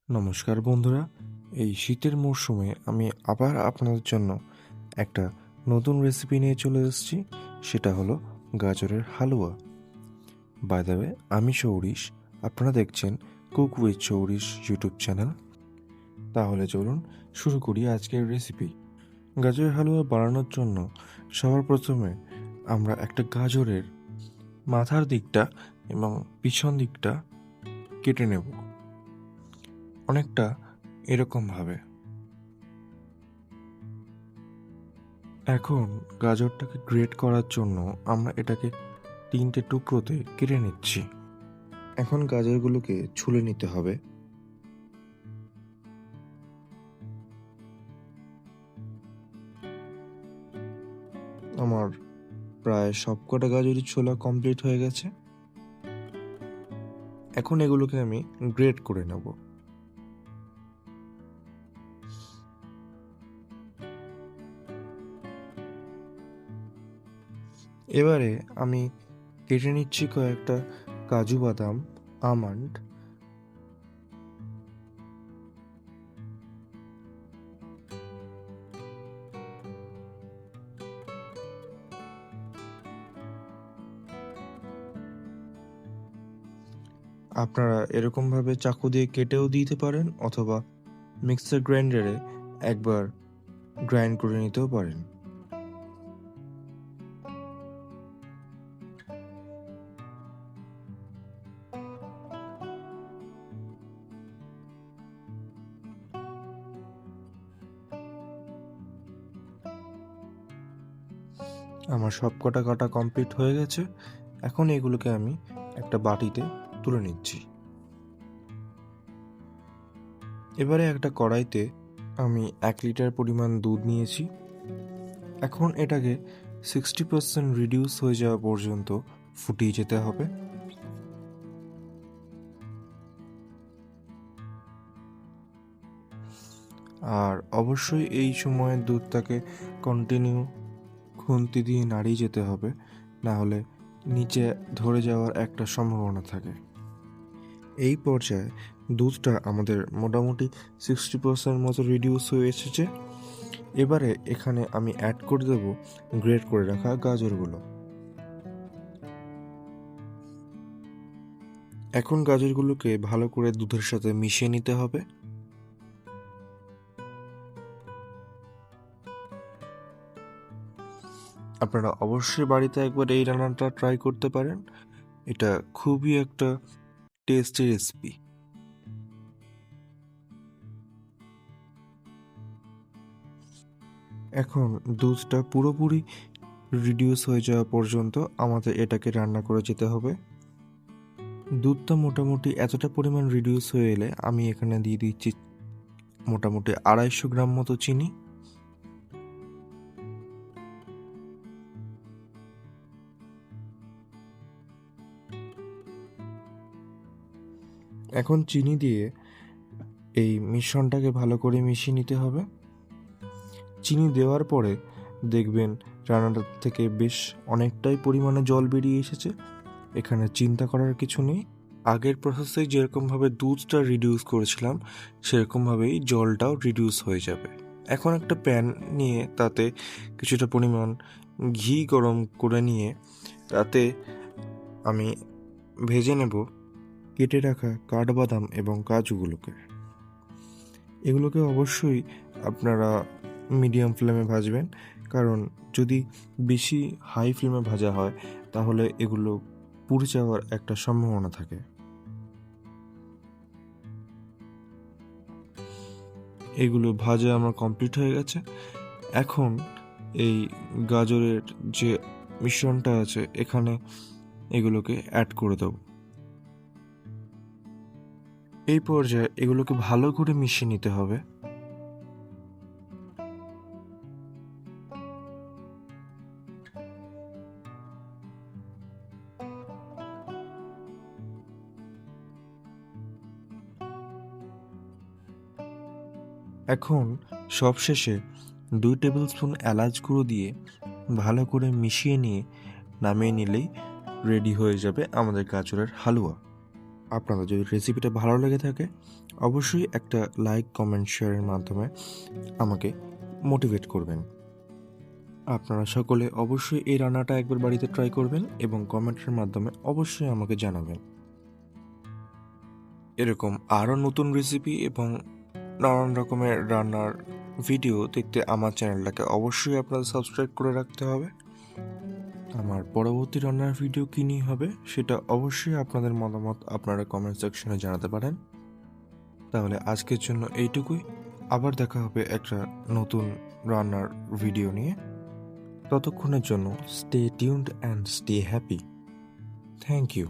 নমস্কার বন্ধুরা, এই শীতের মরশুমে আমি আবার আপনাদের জন্য একটা নতুন রেসিপি নিয়ে চলে এসেছি। সেটা হলো গাজরের হালুয়া। বাই দ্য ওয়ে, আমি সৌরিশ, আপনারা দেখছেন cook with Sourish YouTube channel. তাহলে চলুন শুরু করি আজকের রেসিপি। গাজরের হালুয়া বানানোর জন্য সবার প্রথমে আমরা একটা গাজরের মাথার দিকটা এবং পিছন দিকটা কেটে নেব, অনেকটা এরকমভাবে। এখন গাজরটাকে গ্রেট করার জন্য আমরা এটাকে 3টে টুকরোতে কেটে নিচ্ছি। এখন গাজরগুলোকে ছুলে নিতে হবে। আমার প্রায় সবকটা গাজরই ছোলা কমপ্লিট হয়ে গেছে। এখন এগুলোকে আমি গ্রেট করে নেব। এবারে আমি কেটে নিচ্ছি কয়েকটা কাজু বাদাম, আমন্ড। আপনারা এরকমভাবে চাকু দিয়ে কেটেও দিতে পারেন, অথবা মিক্সার গ্রাইন্ডারে একবার গ্রাইন্ড করে নিতেও পারেন। আমার সবকটা কাটা কমপ্লিট হয়ে গেছে। এখন এগুলোকে আমি একটা বাটিতে তুলে নিচ্ছি। এবারে একটা কড়াইতে আমি 1 লিটার পরিমাণ দুধ নিয়েছি। এখন এটাকে 60% রিডিউস হয়ে যাওয়া পর্যন্ত ফুটিয়ে যেতে হবে। আর অবশ্যই এই সময় দুধটাকে কন্টিনিউ খুন্তি দিয়ে নাড়িয়ে যেতে হবে, না হলে নিচে ধরে যাওয়ার একটা সম্ভাবনা থাকে। এই পর্যায়ে দুধটা আমাদের মোটামুটি 60% মতো রিডিউস হয়ে এসেছে। এবারে এখানে আমি অ্যাড করে দেব গ্রেট করে রাখা গাজরগুলো। এখন গাজরগুলোকে ভালো করে দুধের সাথে মিশিয়ে নিতে হবে। আপনারা অবশ্যই বাড়িতে একবার এই রান্নাটা ট্রাই করতে পারেন। এটা খুবই একটা টেস্টি রেসিপি। এখন দুধটা পুরোপুরি রিডিউস হয়ে যাওয়া পর্যন্ত আমাদের এটাকে রান্না করে যেতে হবে। দুধটা মোটামুটি এতটা পরিমাণ রিডিউস হয়ে এলে আমি এখানে দিয়ে দিচ্ছি মোটামুটি 250 গ্রাম মতো চিনি। এখন চিনি দিয়ে এই মিশ্রণটাকে ভালো করে মিশিয়ে নিতে হবে। চিনি দেওয়ার পরে দেখবেন রান্নাটা থেকে বেশ অনেকটাই পরিমাণে জল বেরিয়ে এসেছে। এখানে চিন্তা করার কিছু নেই, আগের প্রসেসে যেরকমভাবে দুধটা রিডিউস করেছিলাম সেরকমভাবেই জলটাও রিডিউস হয়ে যাবে। এখন একটা প্যান নিয়ে তাতে কিছুটা পরিমাণ ঘি গরম করে নিয়ে তাতে আমি ভেজে নেব কেটে রাখা কাঠবাদাম এবং কাজুগুলোকে। এগুলোকে অবশ্যই আপনারা মিডিয়াম ফ্লেমে ভাজবেন, কারণ যদি বেশি হাই ফ্লেমে ভাজা হয় তাহলে এগুলো পুড়ে যাওয়ার একটা সম্ভাবনা থাকে। এগুলো ভাজা আমার কমপ্লিট হয়ে গেছে। এখন এই গাজরের যে মিশ্রণটা আছে এখানে এগুলোকে অ্যাড করে দেব। এই পর্যায়ে এগুলোকে ভালো করে মিশিয়ে নিতে হবে। এখন সবশেষে 2 টেবিল স্পুন এলাচ গুঁড়ো দিয়ে ভালো করে মিশিয়ে নিয়ে নামিয়ে নিলেই রেডি হয়ে যাবে আমাদের গাজরের হালুয়া। আপনাদের যদি রেসিপিটা ভালো লেগে থাকে অবশ্যই একটা লাইক, কমেন্ট, শেয়ারের মাধ্যমে আমাকে মোটিভেট করবেন। আপনারা সকলে অবশ্যই এই রান্নাটা একবার বাড়িতে ট্রাই করবেন এবং কমেন্টের মাধ্যমে অবশ্যই আমাকে জানাবেন। এরকম আরও নতুন রেসিপি এবং নানান রকমের রান্নার ভিডিও দেখতে আমার চ্যানেলটাকে অবশ্যই আপনাদের সাবস্ক্রাইব করে রাখতে হবে। আমার পরবর্তী রান্নার ভিডিও কী নিয়ে হবে সেটা অবশ্যই আপনাদের মতামত আপনারা কমেন্ট সেকশনে জানাতে পারেন। তাহলে আজকের জন্য এইটুকুই। আবার দেখা হবে একটা নতুন রান্নার ভিডিও নিয়ে। ততক্ষণের জন্য stay tuned and stay happy. Thank you.